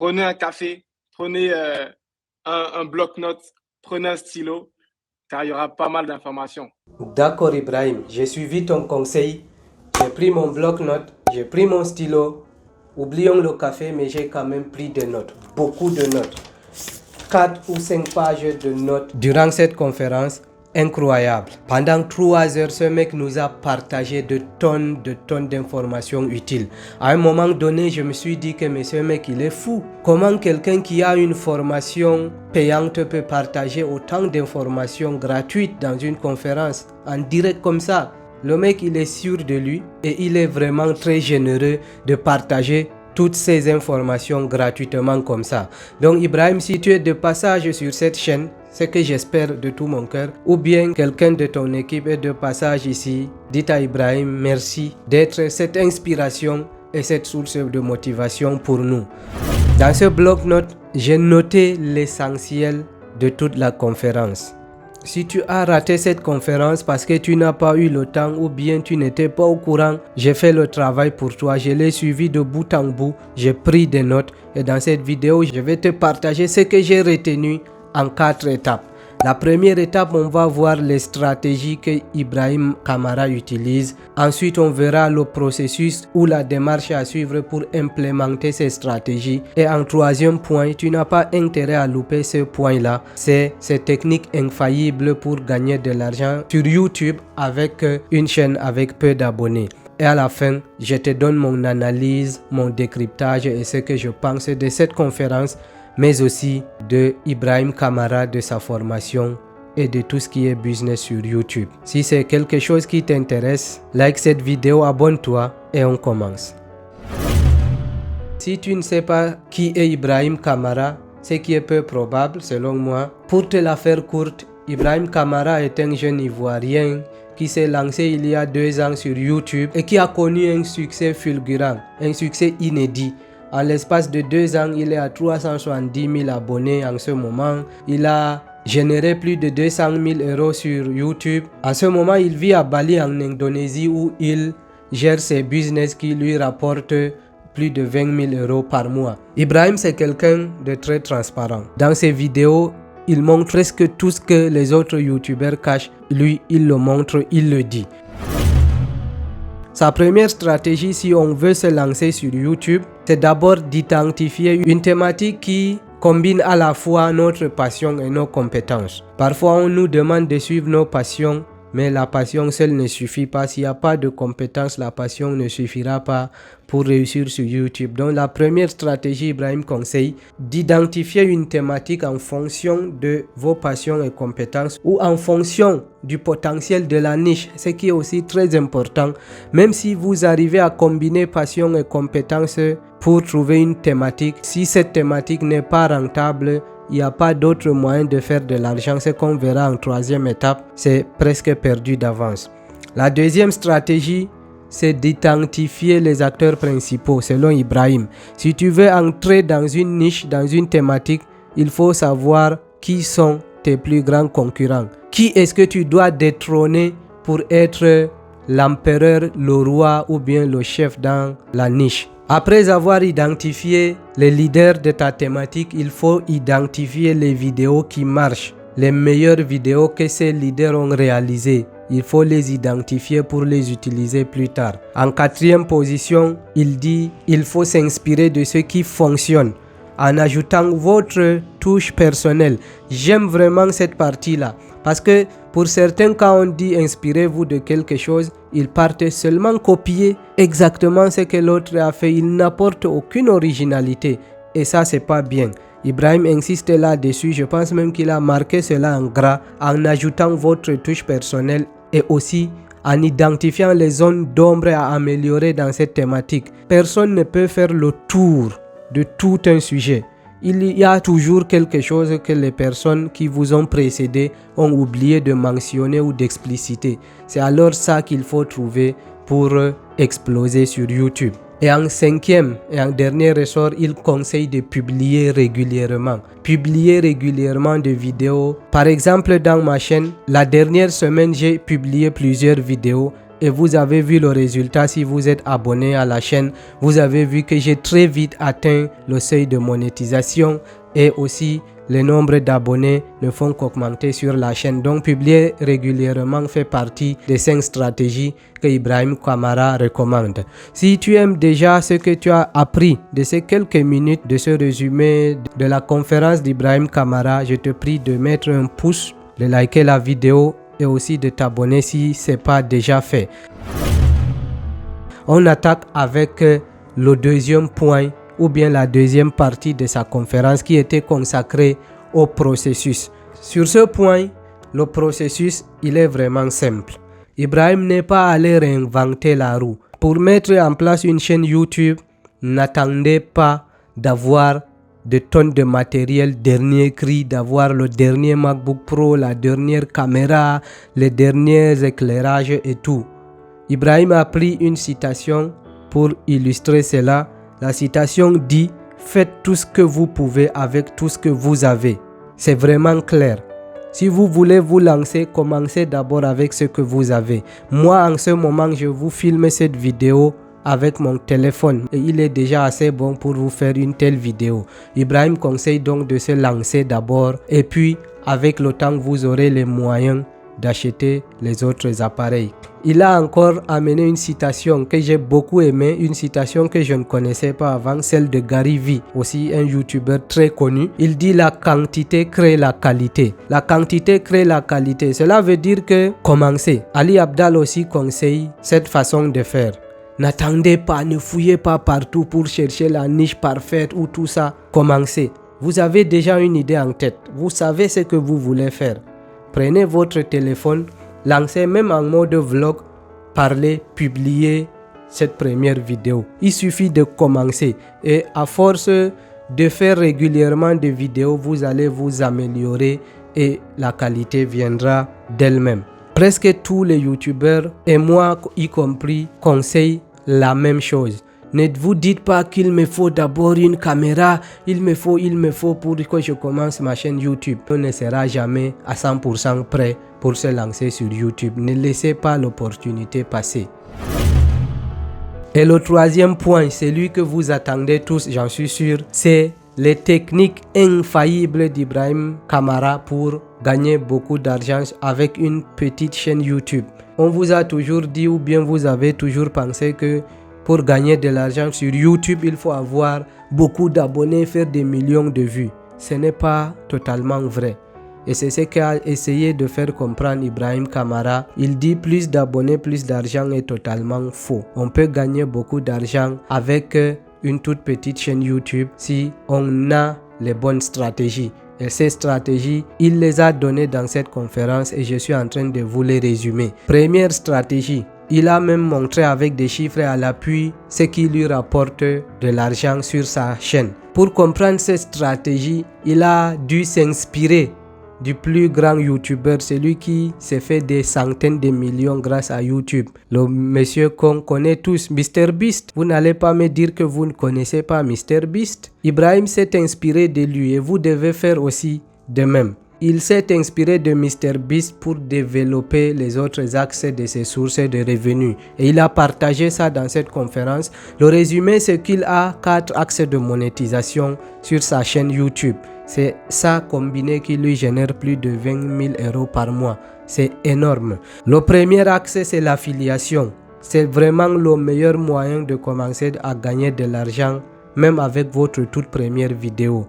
Prenez un café, prenez un bloc-notes, prenez un stylo, car il y aura pas mal d'informations. D'accord Ibrahim, j'ai suivi ton conseil. J'ai pris mon bloc-notes, j'ai pris mon stylo. Oublions le café, mais j'ai quand même pris des notes, beaucoup de notes. 4 ou 5 pages de notes durant cette conférence. Incroyable. Pendant 3 heures, ce mec nous a partagé de tonnes d'informations utiles. À un moment donné, je me suis dit que mais ce mec, il est fou. Comment quelqu'un qui a une formation payante peut partager autant d'informations gratuites dans une conférence en direct comme ça? Le mec, il est sûr de lui et il est vraiment très généreux de partager toutes ces informations gratuitement comme ça. Donc Ibrahim, si tu es de passage sur cette chaîne, ce que j'espère de tout mon cœur, ou bien quelqu'un de ton équipe est de passage ici, dites à Ibrahim merci d'être cette inspiration et cette source de motivation pour nous. Dans ce bloc-notes, j'ai noté l'essentiel de toute la conférence. Si tu as raté cette conférence parce que tu n'as pas eu le temps ou bien tu n'étais pas au courant, j'ai fait le travail pour toi, je l'ai suivi de bout en bout, j'ai pris des notes et dans cette vidéo, je vais te partager ce que j'ai retenu en 4 étapes. La première étape, on va voir les stratégies que Ibrahim Kamara utilise. Ensuite, on verra le processus ou la démarche à suivre pour implémenter ces stratégies. Et en troisième point, tu n'as pas intérêt à louper ce point-là. C'est ces techniques infaillibles pour gagner de l'argent sur YouTube avec une chaîne avec peu d'abonnés. Et à la fin, je te donne mon analyse, mon décryptage et ce que je pense de cette conférence, mais aussi de Ibrahim Kamara, de sa formation et de tout ce qui est business sur YouTube. Si c'est quelque chose qui t'intéresse, like cette vidéo, abonne-toi et on commence. Si tu ne sais pas qui est Ibrahim Kamara, ce qui est peu probable selon moi, pour te la faire courte, Ibrahim Kamara est un jeune Ivoirien qui s'est lancé il y a 2 ans sur YouTube et qui a connu un succès fulgurant, un succès inédit. En l'espace de 2 ans, il est à 370 000 abonnés en ce moment. Il a généré plus de 200 000 euros sur YouTube. En ce moment, il vit à Bali en Indonésie où il gère ses business qui lui rapportent plus de 20 000 euros par mois. Ibrahim, c'est quelqu'un de très transparent. Dans ses vidéos, il montre presque tout ce que les autres youtubeurs cachent. Lui, il le montre, il le dit. Sa première stratégie, si on veut se lancer sur YouTube, c'est d'abord d'identifier une thématique qui combine à la fois notre passion et nos compétences. Parfois, on nous demande de suivre nos passions, mais la passion seule ne suffit pas. S'il n'y a pas de compétences, la passion ne suffira pas pour réussir sur YouTube. Donc la première stratégie, Ibrahim conseille d'identifier une thématique en fonction de vos passions et compétences ou en fonction du potentiel de la niche, ce qui est aussi très important. Même si vous arrivez à combiner passion et compétences pour trouver une thématique, si cette thématique n'est pas rentable, il n'y a pas d'autre moyen de faire de l'argent. Ce qu'on verra en troisième étape, c'est presque perdu d'avance. La deuxième stratégie, c'est d'identifier les acteurs principaux selon Ibrahim. Si tu veux entrer dans une niche, dans une thématique, il faut savoir qui sont tes plus grands concurrents. Qui est-ce que tu dois détrôner pour être l'empereur, le roi ou bien le chef dans la niche? Après avoir identifié les leaders de ta thématique, il faut identifier les vidéos qui marchent, les meilleures vidéos que ces leaders ont réalisées. Il faut les identifier pour les utiliser plus tard. En quatrième position, il dit il faut s'inspirer de ce qui fonctionne en ajoutant votre touche personnelle. J'aime vraiment cette partie-là parce que pour certains, quand on dit inspirez-vous de quelque chose, ils partent seulement copier exactement ce que l'autre a fait. Ils n'apportent aucune originalité et ça, c'est pas bien. Ibrahim insiste là-dessus. Je pense même qu'il a marqué cela en gras en ajoutant votre touche personnelle et aussi en identifiant les zones d'ombre à améliorer dans cette thématique. Personne ne peut faire le tour de tout un sujet. Il y a toujours quelque chose que les personnes qui vous ont précédé ont oublié de mentionner ou d'expliciter. C'est alors ça qu'il faut trouver pour exploser sur YouTube. Et en cinquième et en dernier ressort, il conseille de publier régulièrement. Publier régulièrement des vidéos. Par exemple, dans ma chaîne, la dernière semaine, j'ai publié plusieurs vidéos. et vous avez vu le résultat. Si vous êtes abonné à la chaîne, vous avez vu que j'ai très vite atteint le seuil de monétisation et aussi le nombre d'abonnés ne font qu'augmenter sur la chaîne. Donc publier régulièrement fait partie des 5 stratégies que Ibrahim Kamara recommande. Si tu aimes déjà ce que tu as appris de ces quelques minutes de ce résumé de la conférence d'Ibrahim Kamara, je te prie de mettre un pouce, de liker la vidéo et aussi de t'abonner si ce n'est pas déjà fait. On attaque avec le deuxième point ou bien la deuxième partie de sa conférence qui était consacrée au processus. Sur ce point, le processus, il est vraiment simple. Ibrahim n'est pas allé réinventer la roue. Pour mettre en place une chaîne YouTube, n'attendez pas d'avoir de tonnes de matériel dernier cri, d'avoir le dernier MacBook Pro, la dernière caméra, les derniers éclairages et tout. Ibrahim a pris une citation pour illustrer cela. La citation dit « Faites tout ce que vous pouvez avec tout ce que vous avez ». C'est vraiment clair. Si vous voulez vous lancer, commencez d'abord avec ce que vous avez. Moi, en ce moment, je vous filme cette vidéo avec mon téléphone et il est déjà assez bon pour vous faire une telle vidéo. Ibrahim conseille donc de se lancer d'abord et puis avec le temps, vous aurez les moyens d'acheter les autres appareils. Il a encore amené une citation que j'ai beaucoup aimée, une citation que je ne connaissais pas avant, celle de Gary Vee, aussi un YouTuber très connu. Il dit la quantité crée la qualité. La quantité crée la qualité. Cela veut dire que commencez. Ali Abdaal aussi conseille cette façon de faire. N'attendez pas, ne fouillez pas partout pour chercher la niche parfaite ou tout ça. Commencez. Vous avez déjà une idée en tête. Vous savez ce que vous voulez faire. Prenez votre téléphone, lancez même en mode vlog, parlez, publiez cette première vidéo. Il suffit de commencer et à force de faire régulièrement des vidéos, vous allez vous améliorer et la qualité viendra d'elle-même. Presque tous les youtubeurs et moi y compris conseillent la même chose. Ne vous dites pas qu'il me faut d'abord une caméra, il me faut pour que je commence ma chaîne YouTube. On ne sera jamais à 100% prêt pour se lancer sur YouTube. Ne laissez pas l'opportunité passer. Et le troisième point, celui que vous attendez tous, j'en suis sûr, c'est les techniques infaillibles d'Ibrahim Kamara pour gagner beaucoup d'argent avec une petite chaîne YouTube. On vous a toujours dit ou bien vous avez toujours pensé que pour gagner de l'argent sur YouTube, il faut avoir beaucoup d'abonnés, faire des millions de vues. Ce n'est pas totalement vrai. Et c'est ce qu'a essayé de faire comprendre Ibrahim Kamara. Il dit plus d'abonnés, plus d'argent est totalement faux. On peut gagner beaucoup d'argent avec une toute petite chaîne YouTube si on a les bonnes stratégies. Et ces stratégies, il les a données dans cette conférence et je suis en train de vous les résumer. Première stratégie. Il a même montré avec des chiffres à l'appui ce qui lui rapporte de l'argent sur sa chaîne. Pour comprendre cette stratégie, il a dû s'inspirer du plus grand youtubeur, celui qui s'est fait des centaines de millions grâce à YouTube. Le monsieur qu'on connaît tous, MrBeast. Vous n'allez pas me dire que vous ne connaissez pas MrBeast. Ibrahim s'est inspiré de lui et vous devez faire aussi de même. Il s'est inspiré de MrBeast pour développer les autres axes de ses sources de revenus. Et il a partagé ça dans cette conférence. Le résumé, c'est qu'il a 4 axes de monétisation sur sa chaîne YouTube. C'est ça combiné qui lui génère plus de 20 000 € par mois. C'est énorme. Le premier axe, c'est l'affiliation. C'est vraiment le meilleur moyen de commencer à gagner de l'argent, même avec votre toute première vidéo.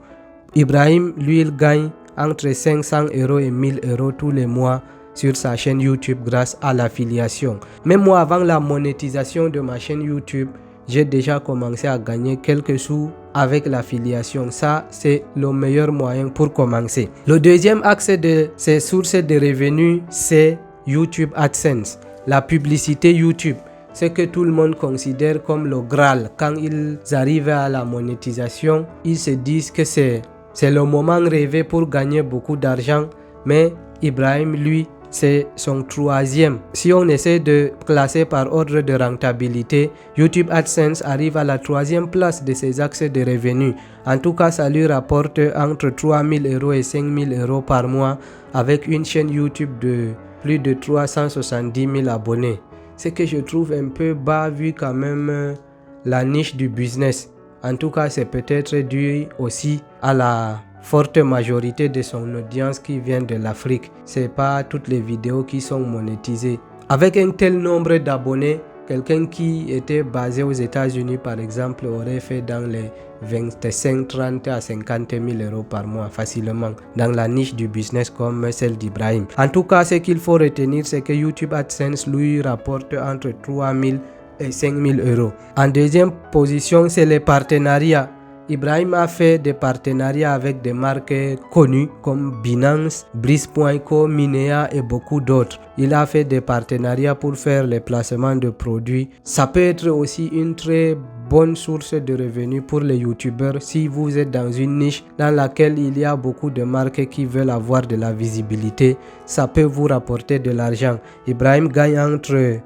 Ibrahim, lui, il gagne entre 500 € et 1000 € tous les mois sur sa chaîne YouTube grâce à l'affiliation. Même moi, avant la monétisation de ma chaîne YouTube, j'ai déjà commencé à gagner quelques sous avec l'affiliation. Ça, c'est le meilleur moyen pour commencer. Le deuxième axe de ces sources de revenus, c'est YouTube AdSense. La publicité YouTube, ce que tout le monde considère comme le Graal. Quand ils arrivent à la monétisation, ils se disent que c'est le moment rêvé pour gagner beaucoup d'argent. Mais Ibrahim, lui, c'est son troisième. Si on essaie de classer par ordre de rentabilité, YouTube AdSense arrive à la 3e place de ses axes de revenus. En tout cas, ça lui rapporte entre 3 000 € et 5 000 € par mois avec une chaîne YouTube de plus de 370 000 abonnés. ce que je trouve un peu bas vu quand même la niche du business. En tout cas, c'est peut-être dû aussi à la forte majorité de son audience qui vient de l'Afrique. C'est pas toutes les vidéos qui sont monétisées. Avec un tel nombre d'abonnés, quelqu'un qui était basé aux États-Unis par exemple aurait fait dans les 25, 30 à 50 000 euros par mois facilement dans la niche du business comme celle d'Ibrahim. En tout cas, ce qu'il faut retenir, c'est que YouTube AdSense lui rapporte entre 3 000 et 5 000 euros. En deuxième position, c'est les partenariats. Ibrahim a fait des partenariats avec des marques connues comme Binance, Breeze.co, Minea et beaucoup d'autres. Il a fait des partenariats pour faire les placements de produits. Ça peut être aussi une très bonne source de revenus pour les youtubeurs si vous êtes dans une niche dans laquelle il y a beaucoup de marques qui veulent avoir de la visibilité. Ça peut vous rapporter de l'argent. Ibrahim gagne entre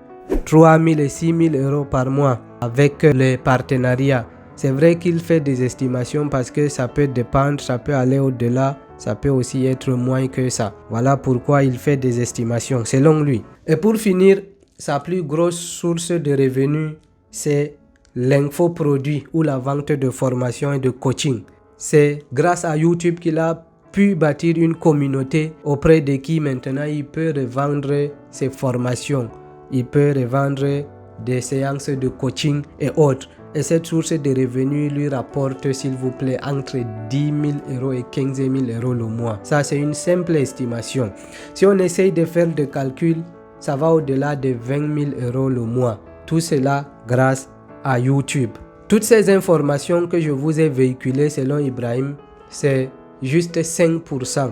3 000 et 6 000 euros par mois avec les partenariats. C'est vrai qu'il fait des estimations parce que ça peut dépendre, ça peut aller au-delà, ça peut aussi être moins que ça. Voilà pourquoi il fait des estimations selon lui. Et pour finir, sa plus grosse source de revenus, c'est l'infoproduit ou la vente de formation et de coaching. C'est grâce à YouTube qu'il a pu bâtir une communauté auprès de qui maintenant il peut revendre ses formations. Il peut revendre des séances de coaching et autres. Et cette source de revenus lui rapporte, s'il vous plaît, entre 10 000 euros et 15 000 euros le mois. Ça, c'est une simple estimation. Si on essaye de faire des calculs, ça va au-delà de 20 000 euros le mois. Tout cela grâce à YouTube. Toutes ces informations que je vous ai véhiculées selon Ibrahim, c'est juste 5%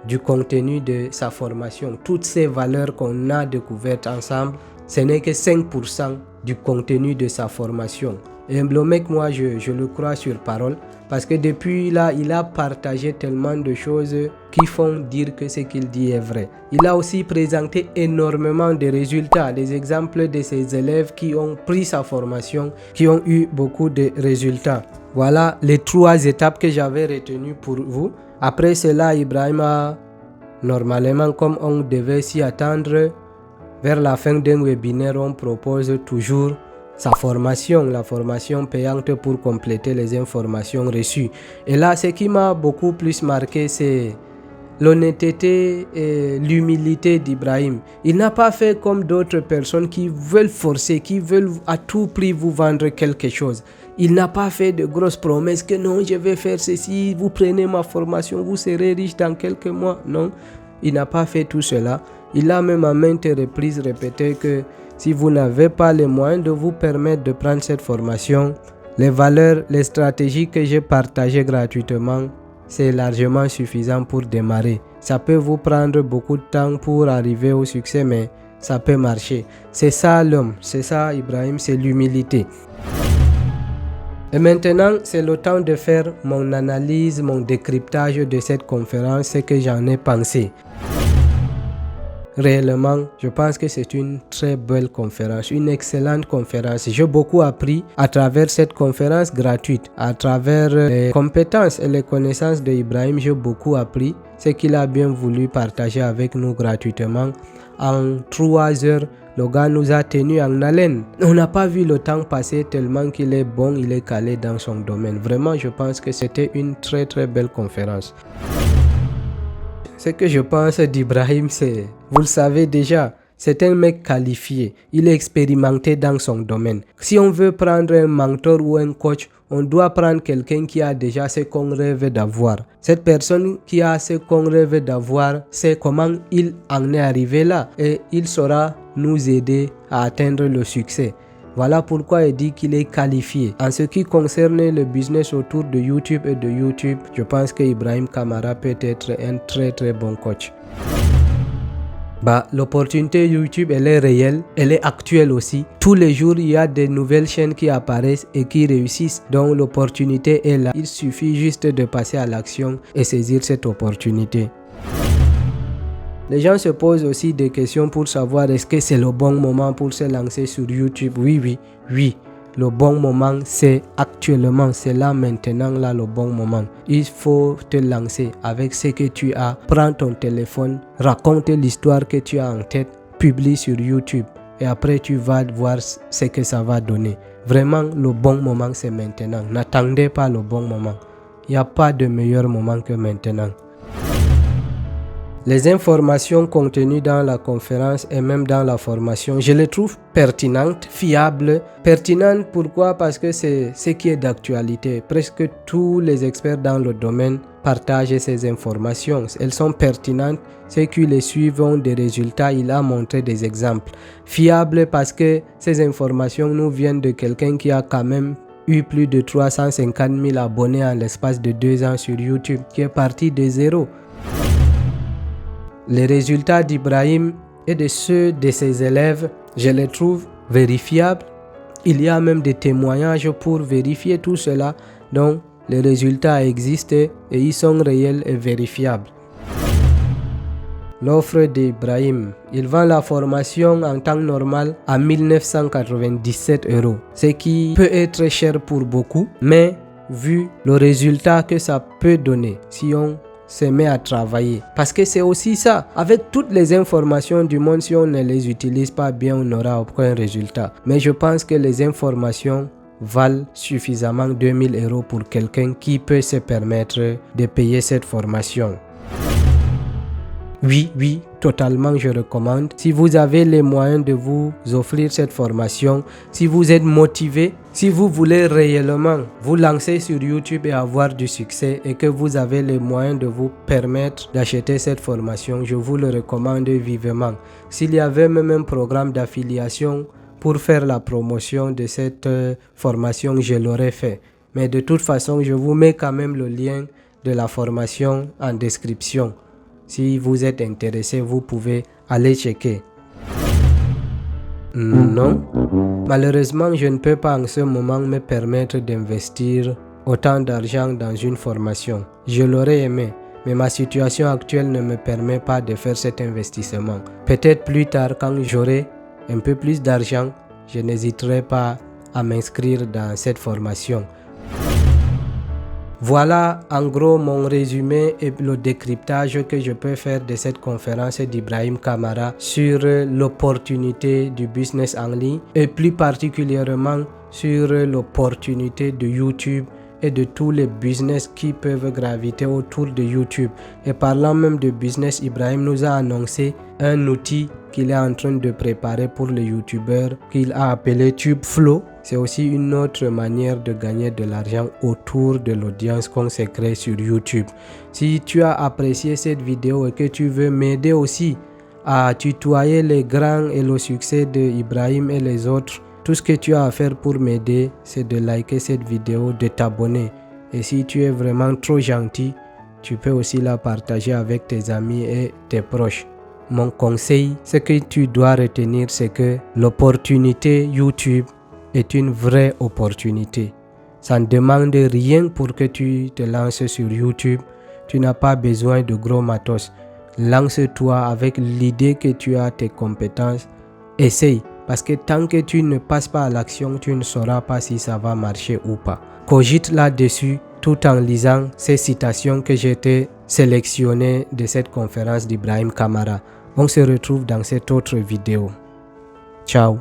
du contenu de sa formation. Toutes ces valeurs qu'on a découvertes ensemble, ce n'est que 5% du contenu de sa formation. Et Mblomec, moi, je le crois sur parole parce que depuis là, il a partagé tellement de choses qui font dire que ce qu'il dit est vrai. Il a aussi présenté énormément de résultats, des exemples de ses élèves qui ont pris sa formation, qui ont eu beaucoup de résultats. Voilà les 3 étapes que j'avais retenues pour vous. Après cela, Ibrahim a, normalement, comme on devait s'y attendre, vers la fin d'un webinaire, on propose toujours sa formation, la formation payante pour compléter les informations reçues. Et là, ce qui m'a beaucoup plus marqué, c'est l'honnêteté et l'humilité d'Ibrahim. Il n'a pas fait comme d'autres personnes qui veulent forcer, qui veulent à tout prix vous vendre quelque chose. Il n'a pas fait de grosses promesses que non, je vais faire ceci, vous prenez ma formation, vous serez riche dans quelques mois. Non, il n'a pas fait tout cela. Il a même à maintes reprises répété que si vous n'avez pas les moyens de vous permettre de prendre cette formation, les valeurs, les stratégies que j'ai partagées gratuitement, c'est largement suffisant pour démarrer. Ça peut vous prendre beaucoup de temps pour arriver au succès, mais ça peut marcher. C'est ça l'homme, c'est ça Ibrahim, c'est l'humilité. Et maintenant, c'est le temps de faire mon analyse, mon décryptage de cette conférence, ce que j'en ai pensé. Réellement, je pense que c'est une très belle conférence, une excellente conférence. J'ai beaucoup appris à travers cette conférence gratuite, à travers les compétences et les connaissances d'Ibrahim. J'ai beaucoup appris ce qu'il a bien voulu partager avec nous gratuitement. En 3 heures, le gars nous a tenus en haleine. On n'a pas vu le temps passer tellement qu'il est bon, il est calé dans son domaine. Vraiment, je pense que c'était une très très belle conférence. Ce que je pense d'Ibrahim, c'est, vous le savez déjà, c'est un mec qualifié. Il est expérimenté dans son domaine. Si on veut prendre un mentor ou un coach, on doit prendre quelqu'un qui a déjà ce qu'on rêve d'avoir. Cette personne qui a ce qu'on rêve d'avoir, c'est comment il en est arrivé là. Et il saura nous aider à atteindre le succès. Voilà pourquoi il dit qu'il est qualifié. En ce qui concerne le business autour de YouTube et de YouTube, je pense que Ibrahim Kamara peut être un très très bon coach. L'opportunité YouTube, elle est réelle, elle est actuelle aussi. Tous les jours, il y a des nouvelles chaînes qui apparaissent et qui réussissent. Donc l'opportunité est là. Il suffit juste de passer à l'action et saisir cette opportunité. Les gens se posent aussi des questions pour savoir est-ce que c'est le bon moment pour se lancer sur YouTube. Oui. Le bon moment, c'est actuellement, c'est là maintenant, là le bon moment. Il faut te lancer avec ce que tu as. Prends ton téléphone, raconte l'histoire que tu as en tête, publie sur YouTube. et après tu vas voir ce que ça va donner. Vraiment, le bon moment, c'est maintenant. N'attendez pas le bon moment. Il n'y a pas de meilleur moment que maintenant. Les informations contenues dans la conférence et même dans la formation, je les trouve pertinentes, fiables. Pertinentes, pourquoi? Parce que c'est ce qui est d'actualité. Presque tous les experts dans le domaine partagent ces informations. Elles sont pertinentes. Ceux qui les suivent ont des résultats. Il a montré des exemples. Fiables parce que ces informations nous viennent de quelqu'un qui a quand même eu plus de 350 000 abonnés en l'espace de 2 ans sur YouTube, qui est parti de zéro. Les résultats d'Ibrahim et de ceux de ses élèves, je les trouve vérifiables. Il y a même des témoignages pour vérifier tout cela. Donc, les résultats existent et ils sont réels et vérifiables. L'offre d'Ibrahim, il vend la formation en temps normal à 1997 €, ce qui peut être cher pour beaucoup, mais vu le résultat que ça peut donner si on se met à travailler. Parce que c'est aussi ça, avec toutes les informations du monde, si on ne les utilise pas bien, on n'aura aucun résultat. Mais je pense que les informations valent suffisamment 2000 € pour quelqu'un qui peut se permettre de payer cette formation. Oui, totalement je recommande. Si vous avez les moyens de vous offrir cette formation, si vous êtes motivé, si vous voulez réellement vous lancer sur YouTube et avoir du succès et que vous avez les moyens de vous permettre d'acheter cette formation, je vous le recommande vivement. S'il y avait même un programme d'affiliation pour faire la promotion de cette formation, je l'aurais fait. Mais de toute façon, je vous mets quand même le lien de la formation en description. Si vous êtes intéressé, vous pouvez aller checker. Non, malheureusement, je ne peux pas en ce moment me permettre d'investir autant d'argent dans une formation. Je l'aurais aimé, mais ma situation actuelle ne me permet pas de faire cet investissement. Peut-être plus tard, quand j'aurai un peu plus d'argent, je n'hésiterai pas à m'inscrire dans cette formation. Voilà en gros mon résumé et le décryptage que je peux faire de cette conférence d'Ibrahim Kamara sur l'opportunité du business en ligne et plus particulièrement sur l'opportunité de YouTube et de tous les business qui peuvent graviter autour de YouTube. Et parlant même de business, Ibrahim nous a annoncé un outil qu'il est en train de préparer pour les YouTubeurs qu'il a appelé TubeFlow. C'est aussi une autre manière de gagner de l'argent autour de l'audience qu'on s'est créé sur YouTube. Si tu as apprécié cette vidéo et que tu veux m'aider aussi à tutoyer les grands et le succès d'Ibrahim et les autres, tout ce que tu as à faire pour m'aider, c'est de liker cette vidéo, de t'abonner. Et si tu es vraiment trop gentil, tu peux aussi la partager avec tes amis et tes proches. Mon conseil, ce que tu dois retenir, c'est que l'opportunité YouTube est une vraie opportunité. Ça ne demande rien pour que tu te lances sur YouTube. Tu n'as pas besoin de gros matos. Lance-toi avec l'idée que tu as tes compétences. Essaye. Parce que tant que tu ne passes pas à l'action, tu ne sauras pas si ça va marcher ou pas. Cogite là-dessus tout en lisant ces citations que j'ai été sélectionnées de cette conférence d'Ibrahim Kamara. On se retrouve dans cette autre vidéo. Ciao.